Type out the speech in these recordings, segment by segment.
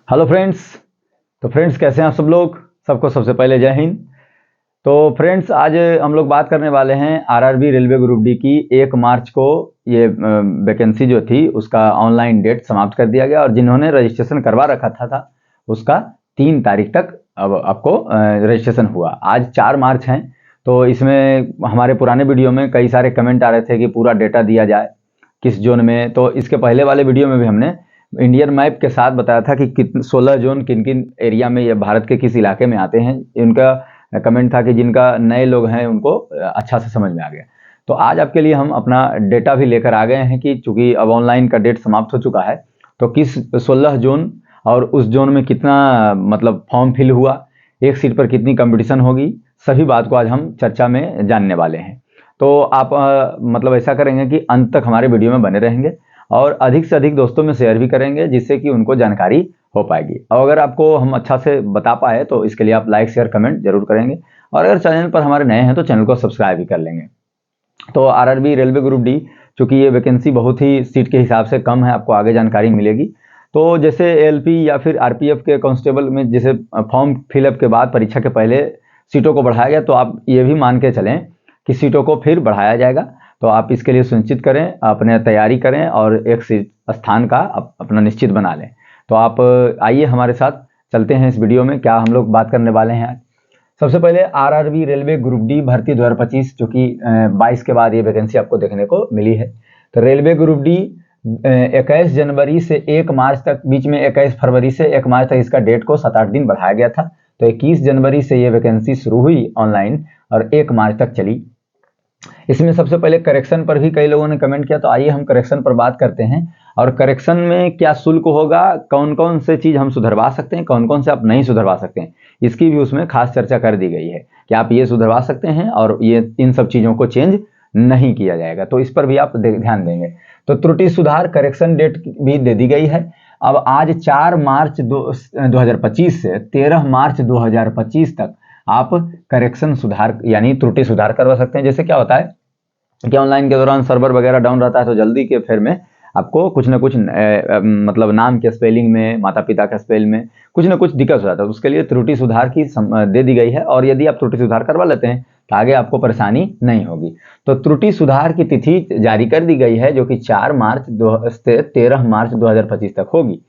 Hello friends. तो friends कैसे हैं आप सब लोग। सबको सबसे पहले जय हिंद। तो फ्रेंड्स आज हम लोग बात करने वाले हैं आरआरबी रेलवे ग्रुप डी की 1 मार्च को ये वैकेंसी जो थी उसका ऑनलाइन डेट समाप्त कर दिया गया और जिन्होंने रजिस्ट्रेशन करवा रखा था उसका 3 तारीख तक अब आपको रजिस्ट्रेशन हुआ। आज 4 मार्च है। तो इसमें हमारे पुराने वीडियो में कई सारे कमेंट आ रहे थे कि पूरा डेटा दिया जाए किस जोन में। तो इसके पहले वाले वीडियो में भी हमने इंडियन मैप के साथ बताया था कि 16 जोन किन किन एरिया में या भारत के किस इलाके में आते हैं। इनका कमेंट था कि जिनका नए लोग हैं उनको अच्छा से समझ में आ गया। तो आज आपके लिए हम अपना डेटा भी लेकर आ गए हैं कि चूंकि अब ऑनलाइन का डेट समाप्त हो चुका है तो किस 16 जोन और उस जोन में कितना मतलब फॉर्म फिल हुआ, एक सीट पर कितनी कंपटीशन होगी, सभी बात को आज हम चर्चा में जानने वाले हैं। तो आप मतलब ऐसा करेंगे कि अंत तक हमारे वीडियो में बने रहेंगे और अधिक से अधिक दोस्तों में शेयर भी करेंगे जिससे कि उनको जानकारी हो पाएगी। और अगर आपको हम अच्छा से बता पाए तो इसके लिए आप लाइक शेयर कमेंट जरूर करेंगे और अगर चैनल पर हमारे नए हैं तो चैनल को सब्सक्राइब भी कर लेंगे। तो आरआरबी रेलवे ग्रुप डी, चूँकि ये वैकेंसी बहुत ही सीट के हिसाब से कम है, आपको आगे जानकारी मिलेगी। तो जैसे एएलपी या फिर आरपीएफ के कांस्टेबल में जैसे फॉर्म फिलअप के बाद परीक्षा के पहले सीटों को बढ़ाया गया, तो आप ये भी मान के चलें कि सीटों को फिर बढ़ाया जाएगा। तो आप इसके लिए सुनिश्चित करें, अपने तैयारी करें और एक स्थान का अपना निश्चित बना लें। तो आप आइए हमारे साथ चलते हैं इस वीडियो में, क्या हम लोग बात करने वाले हैं आज। सबसे पहले आरआरबी रेलवे ग्रुप डी भर्ती 2025, जो कि 22 के बाद ये वैकेंसी आपको देखने को मिली है। तो रेलवे ग्रुप डी 21 जनवरी से 1 मार्च तक, बीच में 21 फरवरी से 1 मार्च तक इसका डेट को 7-8 दिन बढ़ाया गया था। तो 21 जनवरी से ये वैकेंसी शुरू हुई ऑनलाइन और 1 मार्च तक चली। इसमें सबसे पहले करेक्शन पर भी कई लोगों ने कमेंट किया, तो आइए हम करेक्शन पर बात करते हैं। और करेक्शन में क्या शुल्क होगा, कौन कौन से चीज़ हम सुधरवा सकते हैं, कौन कौन से आप नहीं सुधरवा सकते हैं, इसकी भी उसमें खास चर्चा कर दी गई है कि आप ये सुधरवा सकते हैं और ये इन सब चीज़ों को चेंज नहीं किया जाएगा। तो इस पर भी आप ध्यान देंगे। तो त्रुटि सुधार करेक्शन डेट भी दे दी गई है। अब आज 4 मार्च 2025 से 13 मार्च 2025 तक आप करेक्शन सुधार यानी त्रुटि सुधार करवा सकते हैं। जैसे क्या होता है कि ऑनलाइन के दौरान सर्वर वगैरह डाउन रहता है तो जल्दी के फेर में आपको कुछ ना कुछ मतलब नाम के स्पेलिंग में, माता पिता के स्पेलिंग में कुछ ना कुछ दिक्कत हो जाता है। तो उसके लिए त्रुटि सुधार की दे दी गई है और यदि आप त्रुटि सुधार करवा लेते हैं तो आगे आपको परेशानी नहीं होगी। तो त्रुटि सुधार की तिथि जारी कर दी गई है जो कि 4 मार्च से 13 मार्च 2025 तक होगी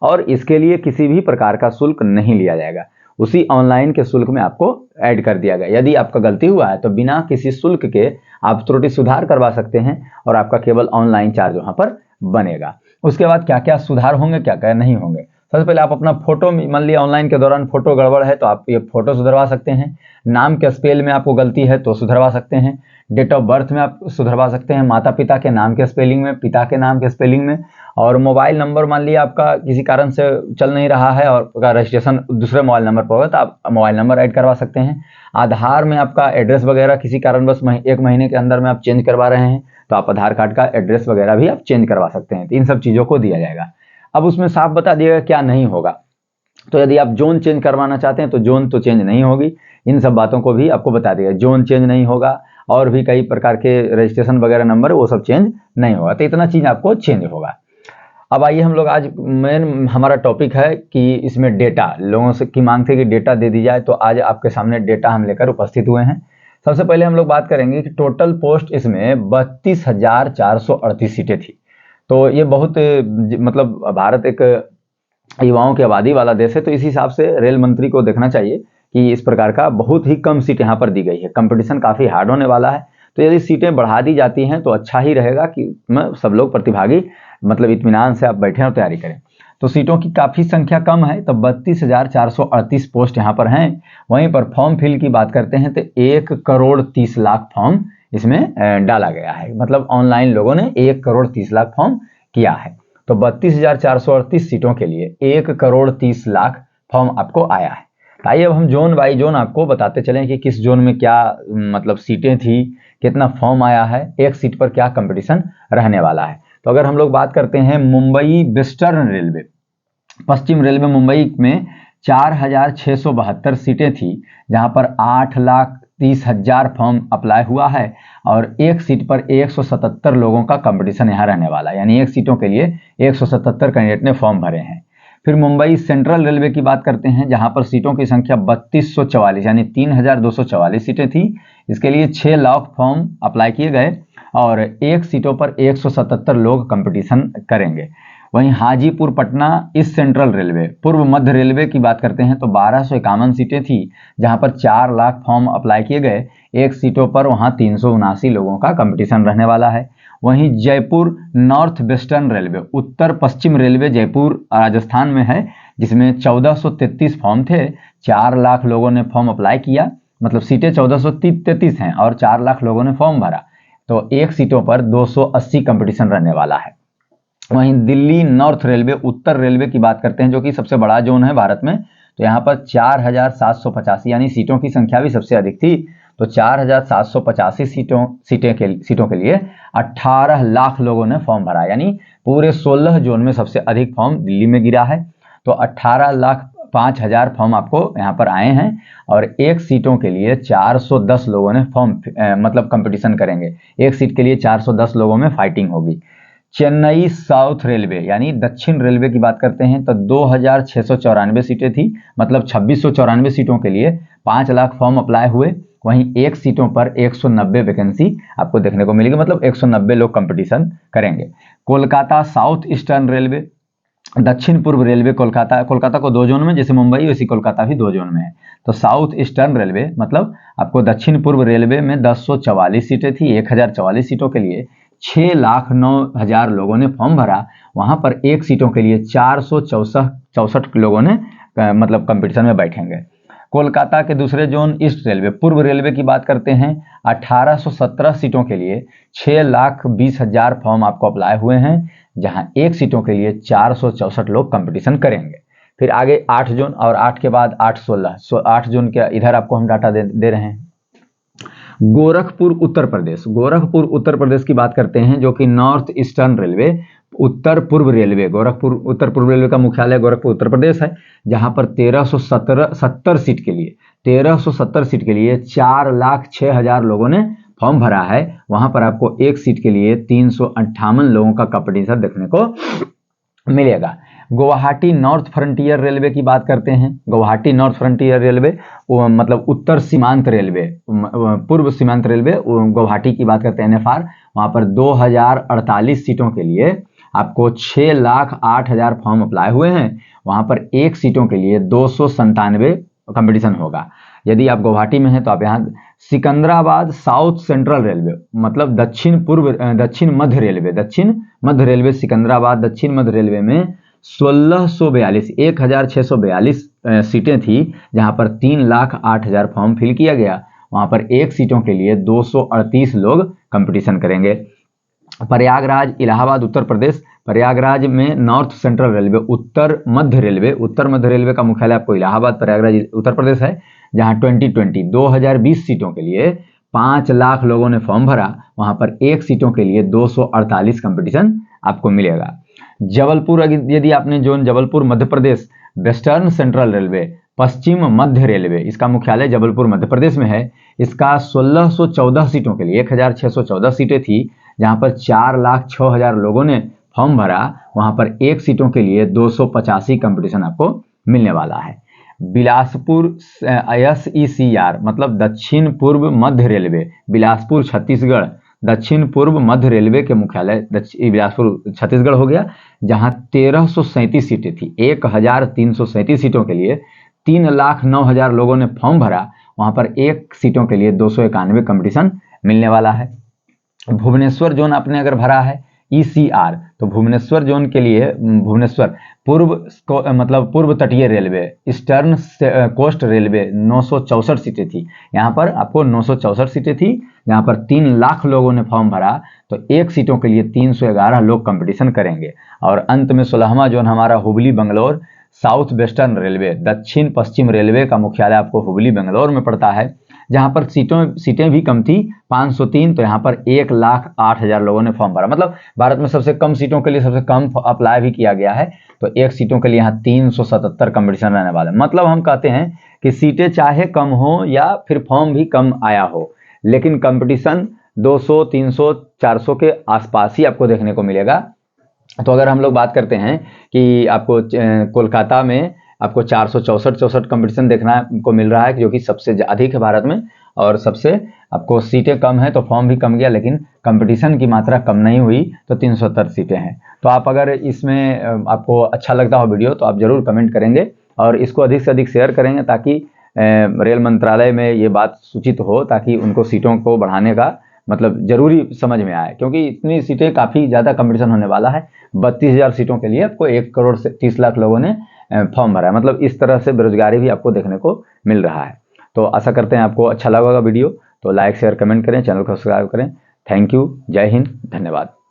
और इसके लिए किसी भी प्रकार का शुल्क नहीं लिया जाएगा। उसी ऑनलाइन के शुल्क में आपको ऐड कर दिया गया। यदि आपका गलती हुआ है तो बिना किसी शुल्क के आप त्रुटि सुधार करवा सकते हैं और आपका केवल ऑनलाइन चार्ज वहां पर बनेगा। उसके बाद क्या क्या सुधार होंगे, क्या क्या नहीं होंगे। सबसे पहले आप अपना फोटो, मान लिया ऑनलाइन के दौरान फोटो गड़बड़ है तो आप ये फोटो सुधरवा सकते हैं। नाम के स्पेल में आपको गलती है तो सुधरवा सकते हैं। डेट ऑफ बर्थ में आप सुधरवा सकते हैं, माता पिता के नाम के स्पेलिंग में, पिता के नाम के स्पेलिंग में। और मोबाइल नंबर मान लिया आपका किसी कारण से चल नहीं रहा है और रजिस्ट्रेशन दूसरे मोबाइल नंबर पर होगा तो आप मोबाइल नंबर ऐड करवा सकते हैं। आधार में आपका एड्रेस वगैरह किसी कारणवश 1 महीने के अंदर में आप चेंज करवा रहे हैं तो आप आधार कार्ड का एड्रेस वगैरह भी आप चेंज करवा सकते हैं। तो इन सब चीज़ों को दिया जाएगा। अब उसमें साफ बता दिएगा क्या नहीं होगा। तो यदि आप जोन चेंज करवाना चाहते हैं तो जोन तो चेंज नहीं होगी, इन सब बातों को भी आपको बता दिया। जोन चेंज नहीं होगा और भी कई प्रकार के रजिस्ट्रेशन वगैरह नंबर वो सब चेंज नहीं होगा। तो इतना चीज़ आपको चेंज होगा। अब आइए हम लोग आज मेन हमारा टॉपिक है कि इसमें डेटा, लोगों से की मांग थी कि डेटा दे दी जाए, तो आज आपके सामने डेटा हम लेकर उपस्थित हुए हैं। सबसे पहले हम लोग बात करेंगे कि टोटल पोस्ट इसमें 32,438 सीटें थी। तो ये बहुत मतलब भारत एक युवाओं की आबादी वाला देश है तो इस हिसाब से रेल मंत्री को देखना चाहिए कि इस प्रकार का बहुत ही कम सीट यहाँ पर दी गई है। कंपटीशन काफ़ी हार्ड होने वाला है तो यदि सीटें बढ़ा दी जाती हैं तो अच्छा ही रहेगा कि सब लोग प्रतिभागी मतलब इत्मीनान से आप बैठें और तैयारी करें। तो सीटों की काफ़ी संख्या कम है तो 32,438 पोस्ट यहाँ पर हैं। वहीं पर फॉर्म फिल की बात करते हैं तो 1,30,00,000 फॉर्म इसमें डाला गया है। मतलब ऑनलाइन लोगों ने 1,30,00,000 फॉर्म किया है। तो 32,438 सीटों के लिए 1,30,00,000 फॉर्म आपको आया है। आइए अब हम जोन बाई जोन आपको बताते चलें कि किस जोन में क्या मतलब सीटें थी, कितना फॉर्म आया है, एक सीट पर क्या कंपटीशन रहने वाला है। तो अगर हम लोग बात करते हैं मुंबई वेस्टर्न रेलवे, पश्चिम रेलवे मुंबई में 4,672 सीटें थी जहां पर 8,30,000 फॉर्म अप्लाई हुआ है और एक सीट पर 177 लोगों का कंपटीशन यहाँ रहने वाला है। यानी एक सीटों के लिए 177 कैंडिडेट ने फॉर्म भरे हैं। फिर मुंबई सेंट्रल रेलवे की बात करते हैं, जहां पर सीटों की संख्या 3244 यानी 3244 सीटें थी। इसके लिए 6 लाख फॉर्म अप्लाई किए गए और एक सीटों पर 177 लोग कंपटीशन करेंगे। वहीं Hajipur Patna east central railway पूर्व मध्य रेलवे की बात करते हैं तो 1251 सीटें थी, जहां पर 4 लाख फॉर्म अप्लाई किए गए। एक सीटों पर वहां 379 लोगों का कंपटीशन रहने वाला है। वहीं जयपुर नॉर्थ वेस्टर्न रेलवे उत्तर पश्चिम रेलवे जयपुर राजस्थान में है, जिसमें 1433 फॉर्म थे। 4 लाख लोगों ने फॉर्म अप्लाई किया, मतलब सीटें 1433 हैं और 4 लाख लोगों ने फॉर्म भरा, तो एक सीटों पर 280 कंपटीशन रहने वाला है। वहीं दिल्ली नॉर्थ रेलवे उत्तर रेलवे की बात करते हैं, जो कि सबसे बड़ा जोन है भारत में, तो यहाँ पर 4785 यानी सीटों की संख्या भी सबसे अधिक थी। तो 4785 सीटों के लिए 18 लाख लोगों ने फॉर्म भरा, यानी पूरे 16 जोन में सबसे अधिक फॉर्म दिल्ली में गिरा है। तो 18,05,000 फॉर्म आपको यहाँ पर आए हैं और एक सीटों के लिए 410 लोगों ने फॉर्म मतलब कंपटीशन करेंगे। एक सीट के लिए 410 लोगों में फाइटिंग होगी। चेन्नई साउथ रेलवे यानी दक्षिण रेलवे की बात करते हैं तो 2694 सीटें थी, मतलब 2694 सीटों के लिए 5 लाख फॉर्म अप्लाई हुए। वहीं एक सीटों पर 190 वैकेंसी आपको देखने को मिलेगी, मतलब 190 लोग कंपटीशन करेंगे। कोलकाता साउथ ईस्टर्न रेलवे दक्षिण पूर्व रेलवे कोलकाता को 2 जोन में, जैसे मुंबई वैसी कोलकाता भी 2 जोन में है। तो साउथ ईस्टर्न रेलवे मतलब आपको दक्षिण पूर्व रेलवे में 1044 सीटें थी। 1044 सीटों के लिए 6,09,000 लोगों ने फॉर्म भरा। वहां पर एक सीटों के लिए 464 लोगों ने मतलब कंपटीशन में बैठेंगे। कोलकाता के दूसरे जोन ईस्ट रेलवे पूर्व रेलवे की बात करते हैं, 1817 सीटों के लिए 6,20,000 फॉर्म आपको अप्लाई हुए हैं, जहां एक सीटों के लिए 464 लोग कंपटीशन करेंगे। फिर आगे 8 जोन और 8 के बाद 8-16, 8 जोन के इधर आपको हम डाटा दे रहे हैं। गोरखपुर उत्तर प्रदेश की बात करते हैं, जो कि नॉर्थ ईस्टर्न रेलवे उत्तर पूर्व रेलवे गोरखपुर उत्तर पूर्व रेलवे का मुख्यालय गोरखपुर उत्तर प्रदेश है, जहां पर 1370 सीट के लिए 4,06,000 लोगों ने फॉर्म भरा है। वहां पर आपको एक सीट के लिए 358 लोगों का कंपटीशन देखने को मिलेगा। गुवाहाटी नॉर्थ फ्रंटियर रेलवे की बात करते हैं। गुवाहाटी नॉर्थ फ्रंटियर रेलवे मतलब उत्तर सीमांत रेलवे पूर्व सीमांत रेलवे गुवाहाटी की बात करते हैं NFR। वहां पर 2048 सीटों के लिए आपको 6,08,000 फॉर्म अप्लाई हुए हैं। वहां पर एक सीटों के लिए 297 कंपटीशन होगा। यदि आप गुवाहाटी में हैं तो आप यहाँ सिकंदराबाद साउथ सेंट्रल रेलवे मतलब दक्षिण मध्य रेलवे सिकंदराबाद दक्षिण मध्य रेलवे में 1642 सीटें थी, जहां पर 3,08,000 फॉर्म फिल किया गया। वहां पर एक सीटों के लिए 238 लोग कंपटीशन करेंगे। प्रयागराज इलाहाबाद उत्तर प्रदेश, प्रयागराज में नॉर्थ सेंट्रल रेलवे उत्तर मध्य रेलवे का मुख्यालय आपको इलाहाबाद प्रयागराज उत्तर प्रदेश है, जहां 2020 सीटों के लिए 5 लाख लोगों ने फॉर्म भरा। वहां पर एक सीटों के लिए 248 कंपटीशन आपको मिलेगा। जबलपुर, यदि आपने zone Jabalpur Madhya Pradesh western central railway पश्चिम मध्य रेलवे, इसका मुख्यालय जबलपुर मध्य प्रदेश में है। इसका 1614 सीटों के लिए 1614 सीटें थी, जहां पर 4,06,000 लोगों ने फॉर्म भरा। वहां पर एक सीटों के लिए 285 कंपटीशन आपको मिलने वाला है। बिलासपुर SECR मतलब दक्षिण पूर्व मध्य रेलवे बिलासपुर छत्तीसगढ़ दक्षिण पूर्व मध्य रेलवे के मुख्यालय बिलासपुर छत्तीसगढ़ हो गया, जहां 1337 सीटें थी। 1,337 सीटों के लिए 3,09,000 लोगों ने फॉर्म भरा। वहां पर एक सीटों के लिए 291 कंपटीशन मिलने वाला है। भुवनेश्वर जोन आपने अगर भरा है ECR, तो भुवनेश्वर जोन के लिए भुवनेश्वर पूर्व तटीय रेलवे ईस्टर्न कोस्ट रेलवे 964 सीटें थी। यहाँ पर आपको 964 सीटें थी, यहाँ पर 3 लाख लोगों ने फॉर्म भरा, तो एक सीटों के लिए 311 लोग कंपटीशन करेंगे। और अंत में 16वां जोन हमारा Hubli Bangalore south western railway दक्षिण पश्चिम रेलवे का मुख्यालय आपको हुबली बंगलौर में पड़ता है, जहां पर सीटें भी कम थी 503, तो यहाँ पर 1,08,000 लोगों ने फॉर्म भरा। मतलब भारत में सबसे कम सीटों के लिए सबसे कम अप्लाई भी किया गया है, तो एक सीटों के लिए यहाँ 377 कंपटीशन रहने वाले। मतलब हम कहते हैं कि सीटें चाहे कम हो या फिर फॉर्म भी कम आया हो, लेकिन कंपटीशन 200, 300, 400 के आसपास ही आपको देखने को मिलेगा। तो अगर हम लोग बात करते हैं कि आपको कोलकाता में आपको 464 कंपटीशन देखना को मिल रहा है, जो कि सबसे अधिक है भारत में, और सबसे आपको सीटें कम है, तो फॉर्म भी कम गया, लेकिन कंपटीशन की मात्रा कम नहीं हुई, तो 370 सीटें हैं। तो आप अगर इसमें आपको अच्छा लगता हो वीडियो तो आप ज़रूर कमेंट करेंगे और इसको अधिक से अधिक शेयर करेंगे, ताकि रेल मंत्रालय में ये बात सूचित हो, ताकि उनको सीटों को बढ़ाने का मतलब जरूरी समझ में आए, क्योंकि इतनी सीटें काफ़ी ज़्यादा कंपटीशन होने वाला है। 32,000 सीटों के लिए आपको 1 करोड़ से 30 लाख लोगों ने फॉर्म भरा है। मतलब इस तरह से बेरोजगारी भी आपको देखने को मिल रहा है। तो आशा करते हैं आपको अच्छा लगा होगा वीडियो, तो लाइक शेयर कमेंट करें, चैनल को सब्सक्राइब करें। थैंक यू, जय हिंद, धन्यवाद।